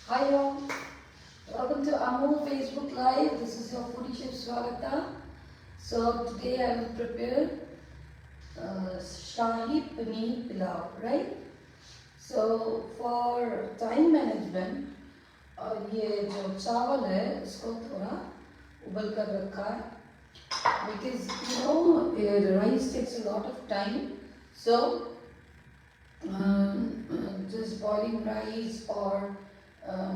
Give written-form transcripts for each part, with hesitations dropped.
Hi all, welcome to Amul Facebook Live. This is your foodie chef Swagata. So today I will prepare Shahi Paneer Pilau, right? So for time management, ये जो चावल है इसको थोड़ा उबल कर रखा है because the rice takes a lot of time. So just boiling rice or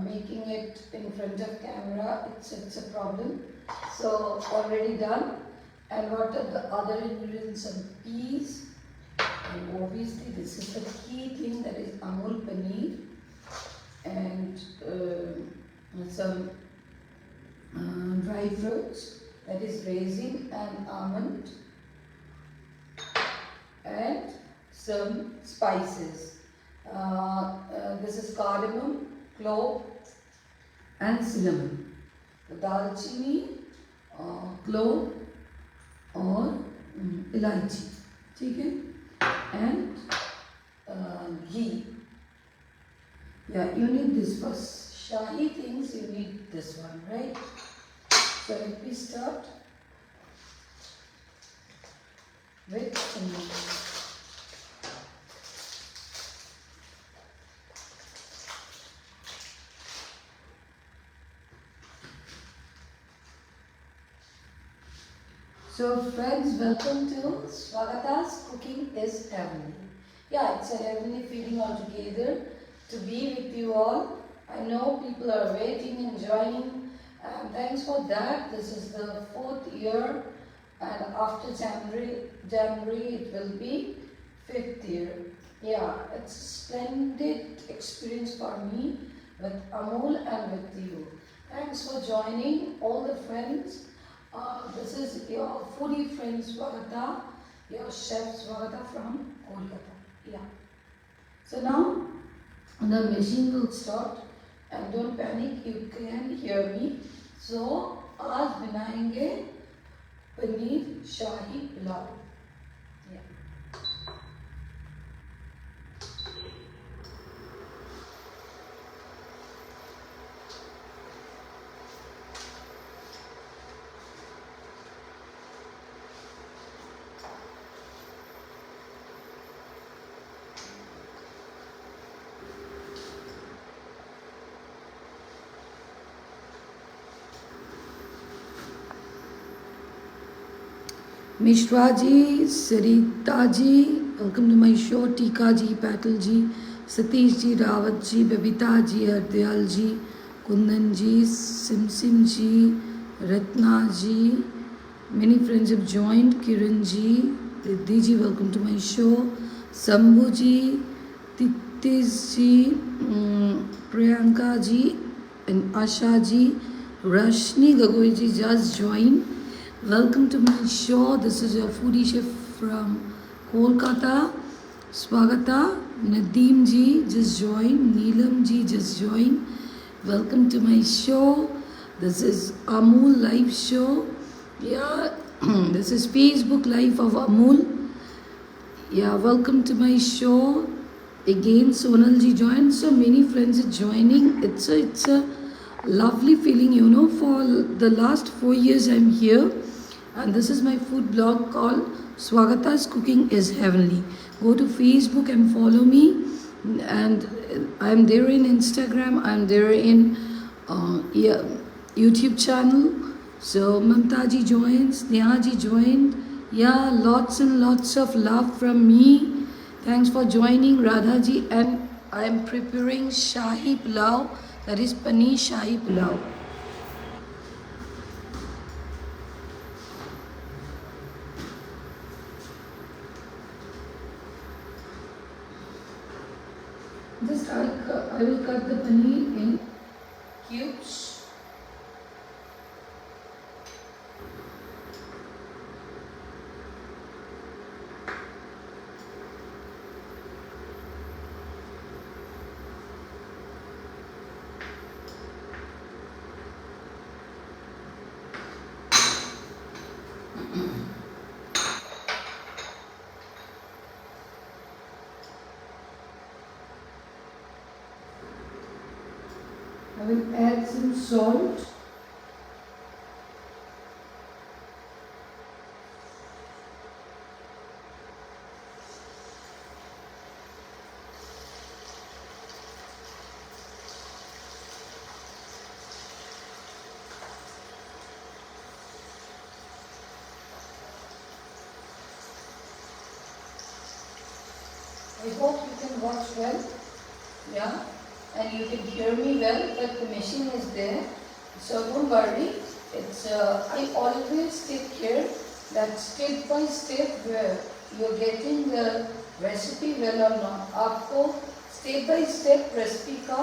making it in front of camera, it's a problem. So already done. And what are the other ingredients? Some peas, and obviously this is the key thing, that is Amul paneer, and some dry fruits, that is raisin and almond, and some spices. This is cardamom, clove, and cinnamon. दालचीनी, clove और इलायची, ठीक है, and ghee. Yeah, you need this for Shahi things. You need this one, right? So let me start with paneer. So friends, welcome to Swagata's Cooking is Heavenly. Yeah, it's a heavenly feeling altogether to be with you all. I know people are waiting and joining, and thanks for that. This is the 4th year, and after January it will be 5th year. Yeah, it's a splendid experience for me with Amul and with you. Thanks for joining all the friends. This is your foodie friend Swagata, your chef Swagata from Kolkata. Yeah. So now the machine will start, and don't panic, you can hear me. So आज बनाएंगे पनीर शाही pulao. Yeah. Mishra ji, Sarita ji, welcome to my show. Tika ji, Patel ji, Satish ji, Rawat ji, Babita ji, Hardyal ji, Kundan ji, Simsim ji, Ratna ji. Many friends have joined. Kiran ji, Riddhi ji, welcome to my show. Sambhu ji, Titish ji, Priyanka ji, and Asha ji. Rashni Gagoi ji just joined. Welcome to my show. This is your foodie chef from Kolkata, Swagata. Nadeem ji just joined. Neelam ji just joined. Welcome to my show. This is Amul live show. Yeah, this is Facebook live of Amul. Yeah, welcome to my show. Again, Sonal ji joined. So many friends are joining. It's a lovely feeling, for the last 4 years I'm here. And this is my food blog called Swagata's Cooking is Heavenly. Go to Facebook and follow me. And I'm there in Instagram. I'm there in YouTube channel. So Mamta ji joins. Neha ji joined. Yeah, lots and lots of love from me. Thanks for joining, Radha ji. And I'm preparing Shahi Pulao. That is Paneer Shahi Pulao. Just I will cut the paneer in cubes. I will add some salt. I hope you can watch well, yeah, and you can hear me well, but the machine is there, so don't worry. I always take care that step by step you're getting the recipe well or not. आपको step by step recipe का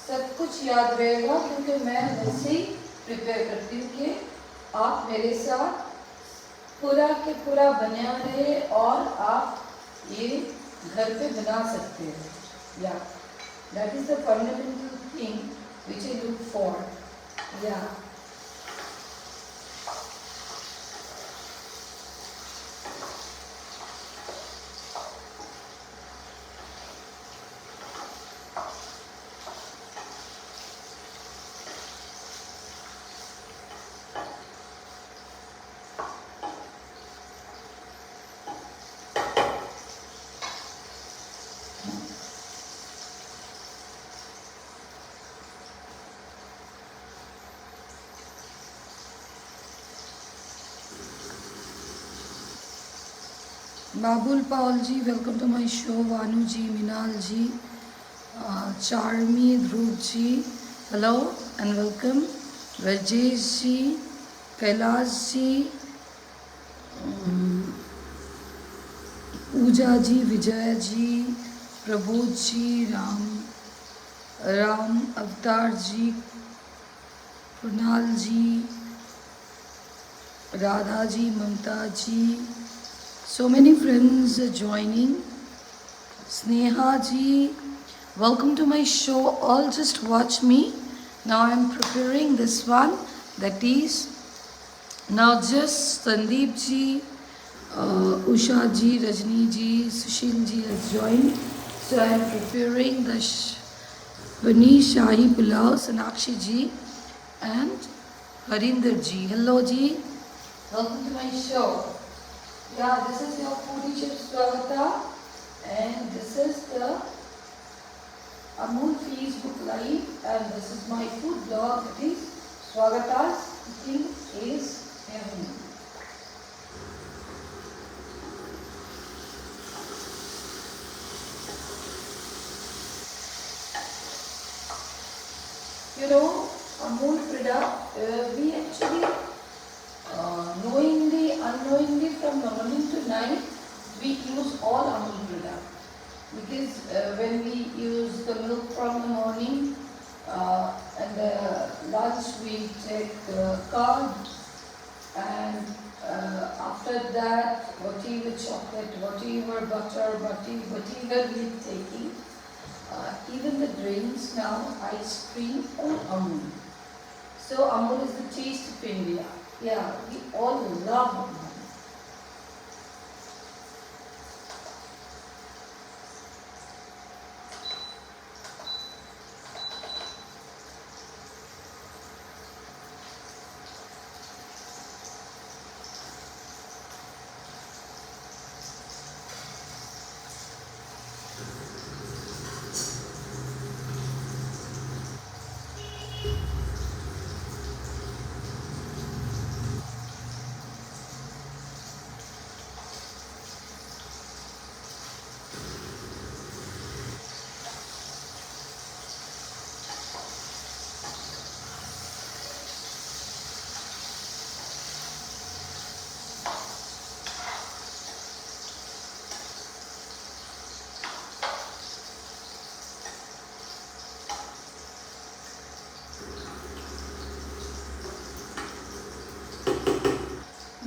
सब कुछ याद रहेगा, क्योंकि मैं वैसे ही prepare करती हूँ कि आप मेरे साथ पूरा के पूरा बने रहे और आप ये घर पे बना सकते हैं, या that is the fundamental thing which I look for, या Babul Paul ji, welcome to my show. Vanu ji, Minal ji, Charmi, Dhruv ji, hello and welcome. Rajesh ji, Kailash ji, Pooja ji, Vijay ji, Prabodh ji, Ram Avatar ji, Kunal ji, Radha ji, Mamta ji. So many friends are joining. Sneha ji, welcome to my show. All just watch me. Now I'm preparing this one. That is, now just Sandeep ji, Usha ji, Rajni ji, Sushil ji has joined. So I'm preparing the Paneer Shahi Pulao, Sonakshi ji and Harinder ji. Hello ji, welcome to my show. Yeah, this is your foodie chef Swagata, and this is the Amul Facebook Live, and this is my food blog. It is Swagata's Cooking is Heaven. You know, Amul product, we actually knowingly, unknowingly, from morning to night, we use all Amul product. Because when we use the milk from the morning and the lunch, we take curd, and after that, whatever chocolate, whatever butter, whatever we are taking, even the drinks now, ice cream, all Amul. So Amul is the taste of India. Yeah, we all love Amul.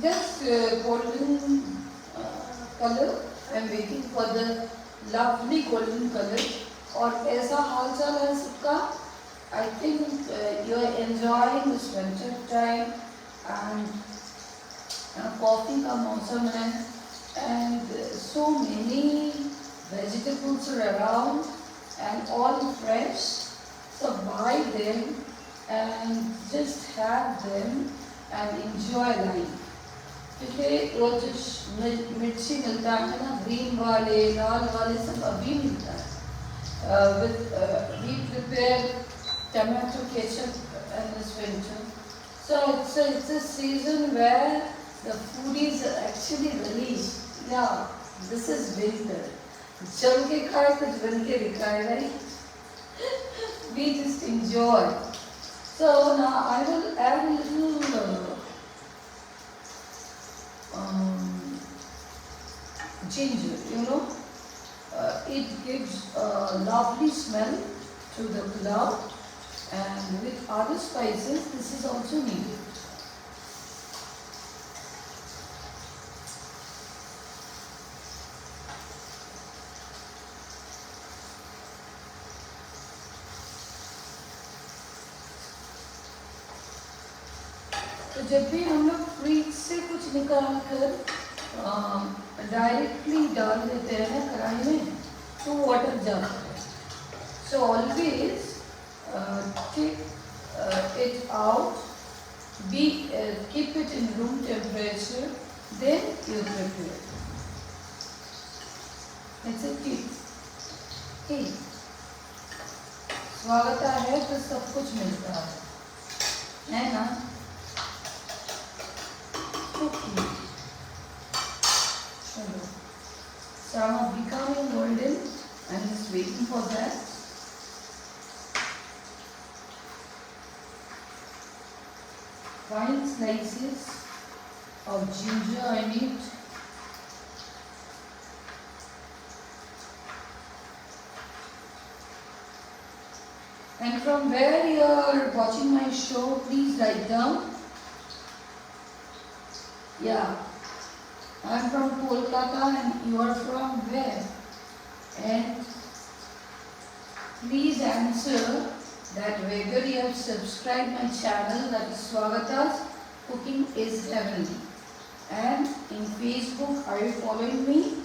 Just golden color. I am waiting for the lovely golden color. और ऐसा हाल चाल है सबका. I think you are enjoying this winter time, and coffee का मौसम है, and so many vegetables are around and all fresh. So buy them and just have them and enjoy life. क्योंकि वो जो मिर्ची मिलता है ना, ग्रीन वाले लाल वाले सब अभी मिलता है. We prepare tomato ketchup in this winter. So it's a season where the foodies are actually released. Yeah, this is winter. जम के खाए कुछ बन के दिखाए, right? We just enjoy. So now I will add a little ginger, you know. It gives a lovely smell to the pulao, and with other spices this is also needed. तो जब भी हम लोग फ्रिज से कुछ निकाल कर directly डाल देते हैं ना कढ़ाई में, तो वाटर जाता है. So always take it out, keep it in room temperature, then you prepare. That's a tip. Okay. स्वागता है तो सब कुछ मिलता है ना? Okay. So I'm becoming golden. I'm just waiting for that. Fine slices of ginger I need. And from where you are watching my show, please write down. Yeah, I'm from Kolkata and you are from where? And please answer that whether you have subscribed my channel, that is Swagata's Cooking is Heavenly. And in Facebook, are you following me?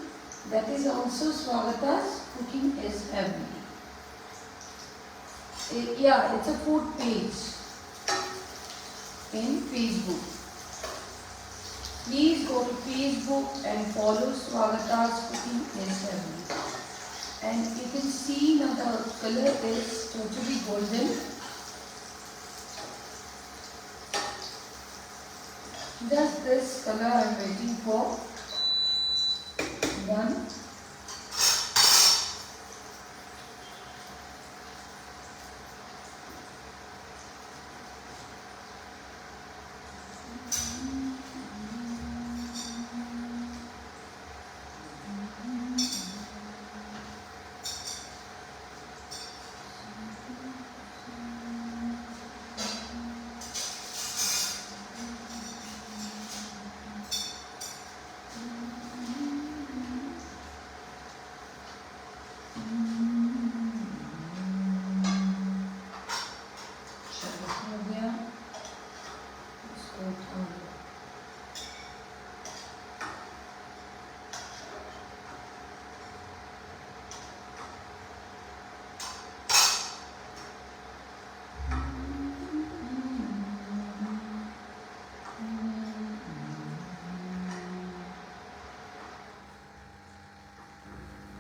That is also Swagata's Cooking is Heavenly. Yeah, it's a food page in Facebook. Please go to Facebook and follow Swagata's Cooking is Heavenly. And you can see now the color is totally golden. Just this color I am waiting for. Done.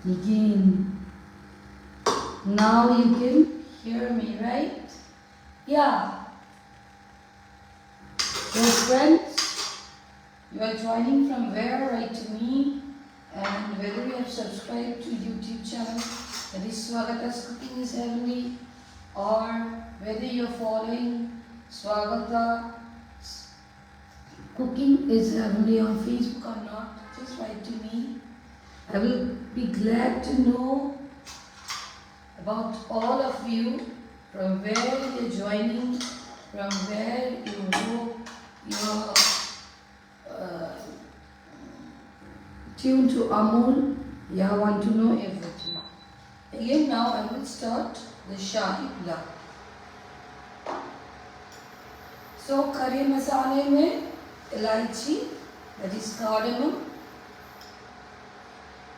Again. Now you can hear me, right? Yeah. So friends, you are joining from where? Write to me. And whether you have subscribed to YouTube channel, that is Swagata's Cooking is Heavenly, or whether you are following Swagata Cooking is Heavenly on Facebook or not, just write to me. I will be glad to know about all of you, from where you are joining, from where you know you are tuned to Amul. Yeah, I want to know everything. Again, now I will start the Shahi Pulao. So, curry masala mein elaichi, that is cardamom,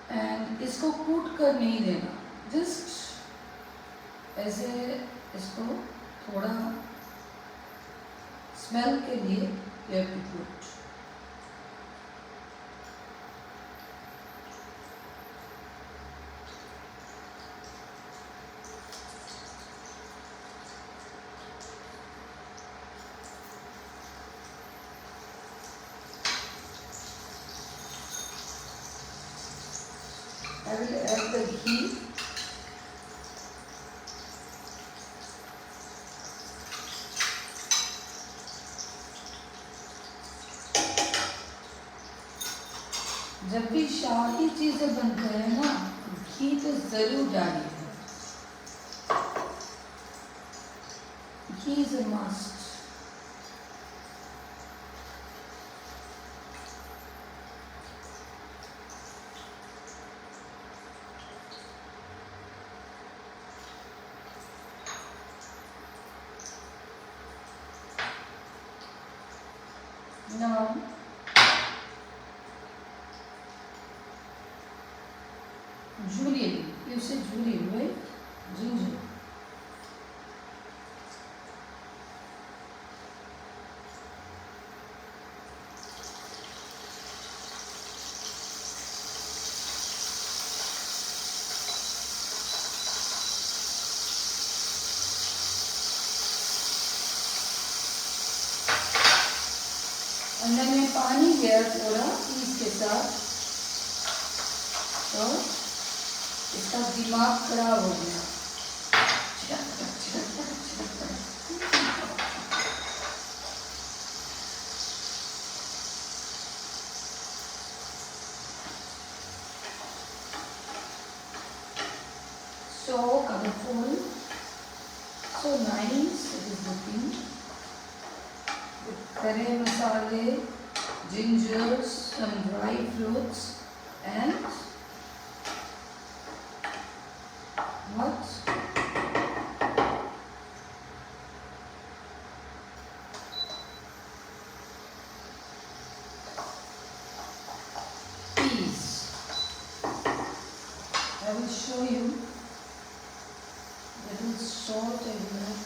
and इसको कूट कर नहीं देना, just ऐसे इसको थोड़ा smell के लिए you have to put. I will add the ghee. जब भी शाही चीजें बनते हैं ना, घी तो जरूर डालिए. Ghee is a must. Now, julienne. You said julienne, right? Ginger. अंदर में पानी गया थोड़ा इसके साथ, तो इसका दिमाग खराब हो गया. So colorful, so nice it is looking. Kare masale, ginger, some dry fruits, and what? Peas. I will show you. Little salt I will add.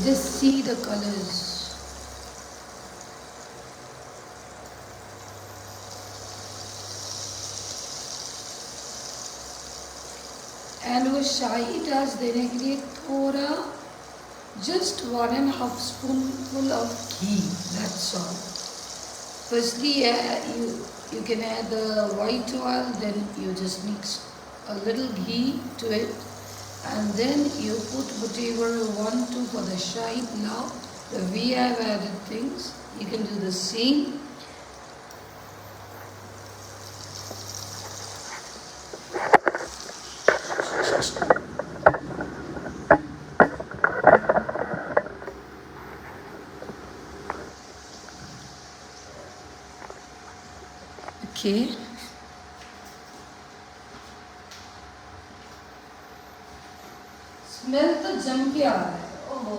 Just see the colors. And वो शाही टच देने के लिए थोड़ा just 1.5 spoonful of ghee. That's all. Firstly, you can add the white oil, then you just mix a little ghee to it. And then you put whatever you want to for the shahi pulao. We have added things. You can do the same. Okay. Smell तो जम के आ रहा है. ओहो.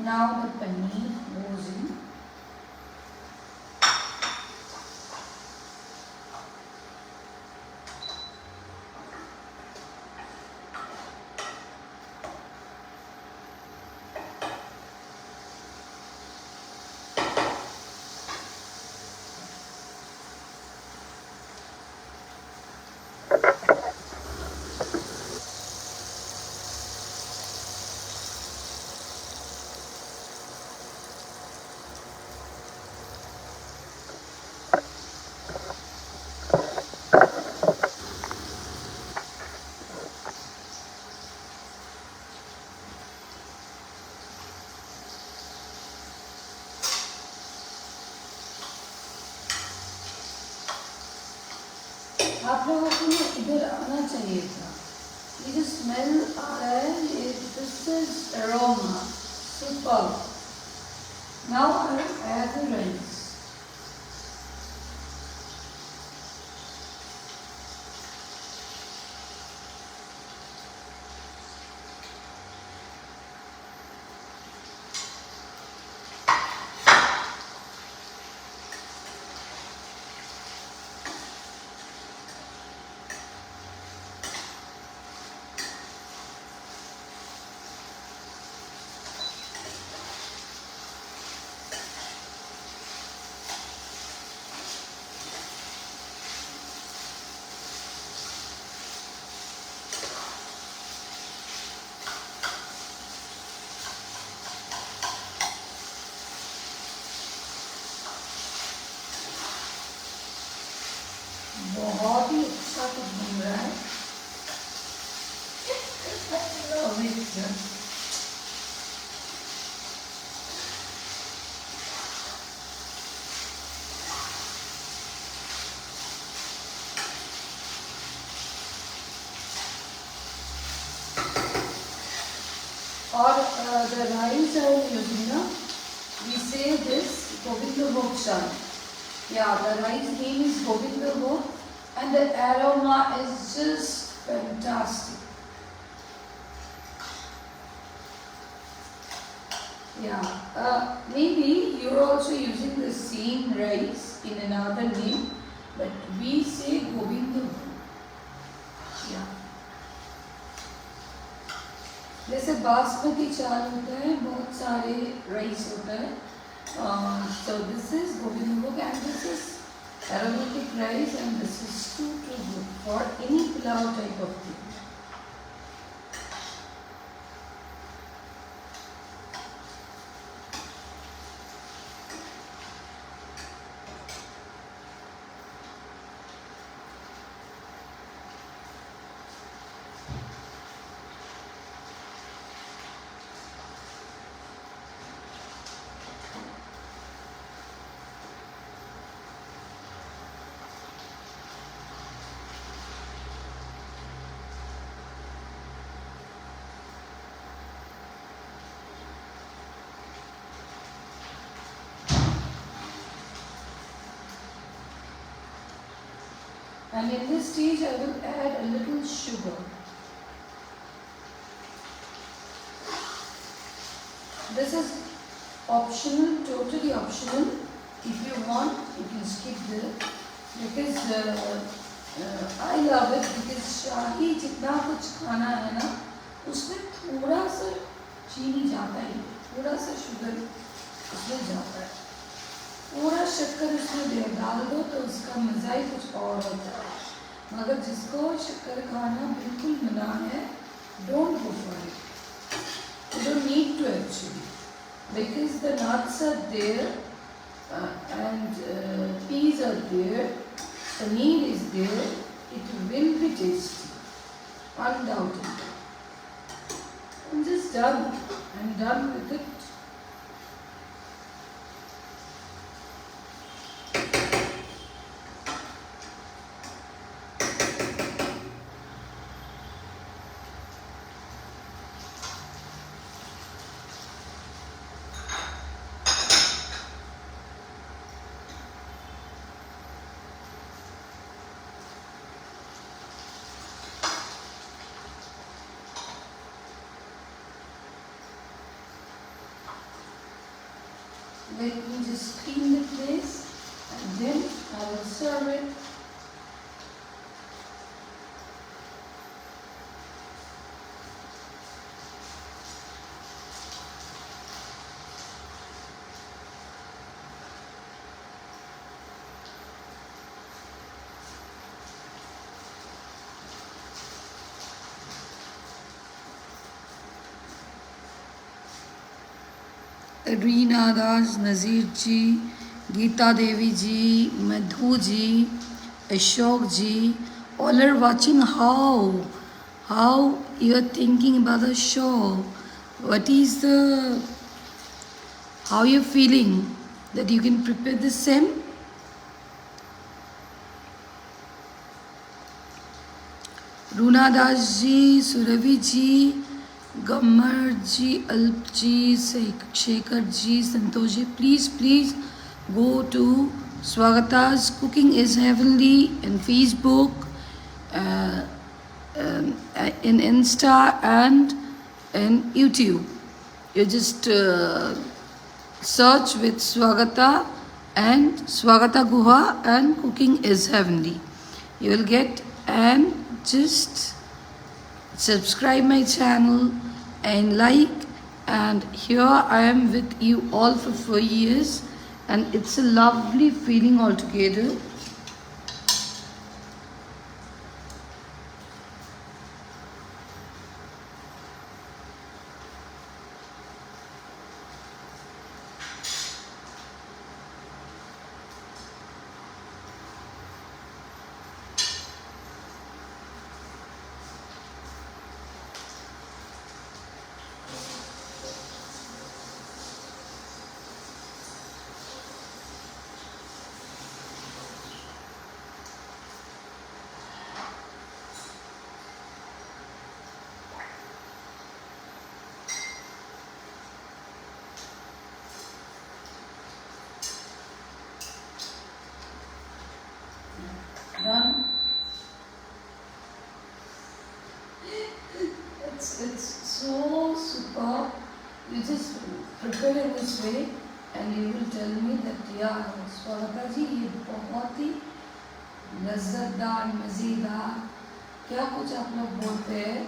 Now the paneer goes in. आप लोगों को ना इधर आना चाहिए था. ये जो स्मेल आ रहा है, this is aroma, super. Now I will add the rice. बहुत ही अच्छा कुछ बन रहा है। और the rice I am using now, we say this Govindabhog chai. Yeah, the rice name is Govindabhog and the aroma is just fantastic. Yeah, maybe you're also using the same rice in another name, but we say Govindabhog. Yeah. जैसे बासमती चावल होता है, बहुत सारे rice होता है. So this is Govindabhog and this is aromatic rice and this is too good for any pulao type of thing. And in this stage I will add a little sugar. This is optional, totally optional. If you want, you can skip this because I love it because शाही जितना कुछ खाना है ना, उसमें थोड़ा सा चीनी जाता है, थोड़ा सा शुगर उसमें जाता है. थोड़ा शक्कर उसमें डाल दो तो उसका मज़ा ही कुछ और होता है. मगर जिसको शक्कर खाना बिल्कुल मना है, don't go for it. You don't need to actually, because the nuts are there and peas are there, paneer is there. It will be tasty, undoubtedly. I'm just done. I'm done with it. Let me just clean the place and then I will serve it. Reena Das, Nazir ji, Gita Devi ji, Madhu ji, Ashok ji, all are watching how you are thinking about the show. What is the, how you feeling that you can prepare the same? Runa Das ji, Suravi ji, Gammar ji, Alp ji, Shekhar ji, Santosh ji, please go to Swagata's Cooking is Heavenly in Facebook, uh, in Insta and in YouTube. You just search with Swagata and Swagata Guha and Cooking is Heavenly. You will get, and just subscribe my channel and like. And here I am with you all for 4 years, and it's a lovely feeling altogether. Done. It's so super. You just prepare it this way, and you will tell me that yeah, स्वागता जी ये बहुत ही लज्जतदार मज़ेदार क्या कुछ आप लोग बोलते हैं,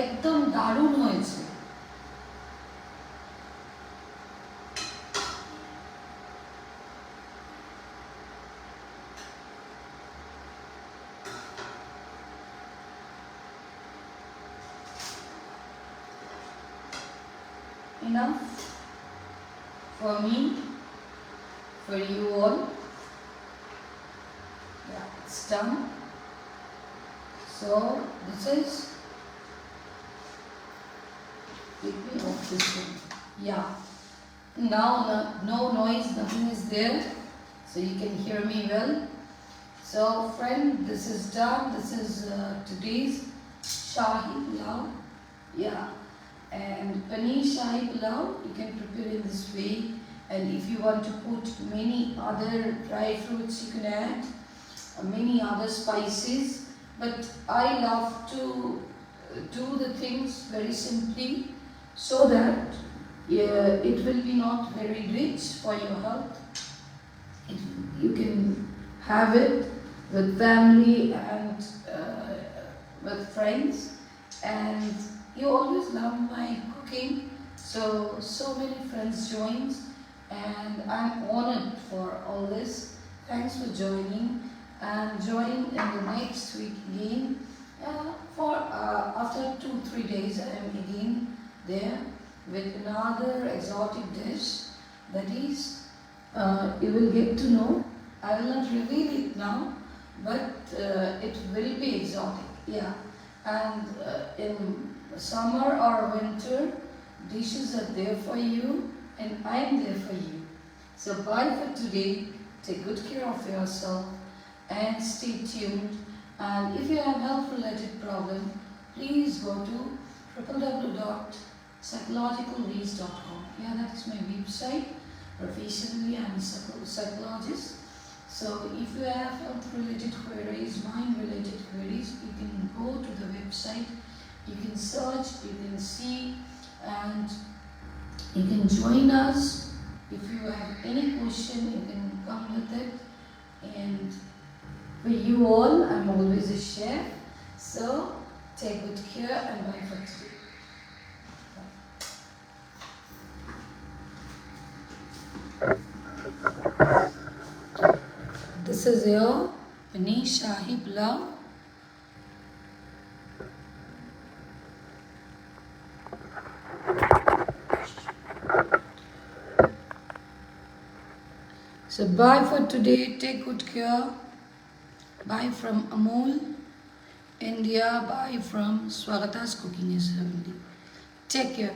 एकदम दारुण হয়েছে। Enough for me, for you all. Yeah, it's done. So this is, let me off this one. Yeah. Now no noise, nothing is there, so you can hear me well. So friend, this is done. This is today's Shahi Pulao. Yeah. And paneer shahi pulao you can prepare in this way, and if you want to put many other dry fruits you can add many other spices, but I love to do the things very simply so that it will be not very rich for your health. You can have it with family and with friends, and you always love my cooking, so many friends joined, and I'm honored for all this. Thanks for joining, and join in the next week again. For after 2-3 days I am again there with another exotic dish that is you will get to know. I will not reveal it now, but it will be exotic. Yeah. And in summer or winter, dishes are there for you, and I am there for you. So bye for today. Take good care of yourself and stay tuned. And if you have health related problem, please go to www.psychologicalways.com. Yeah, that is my website. Professionally, I am a psychologist. So if you have health related queries, mind related queries, you can go to the website. You can search, you can see, and you can join us. If you have any question, you can come with it. And for you all, I'm always a chef. So take good care, and bye for today. This is your paneer shahi pulao. So bye for today. Take good care. Bye from Amol, India. Bye from Swagata's Cooking is Heavenly. Take care.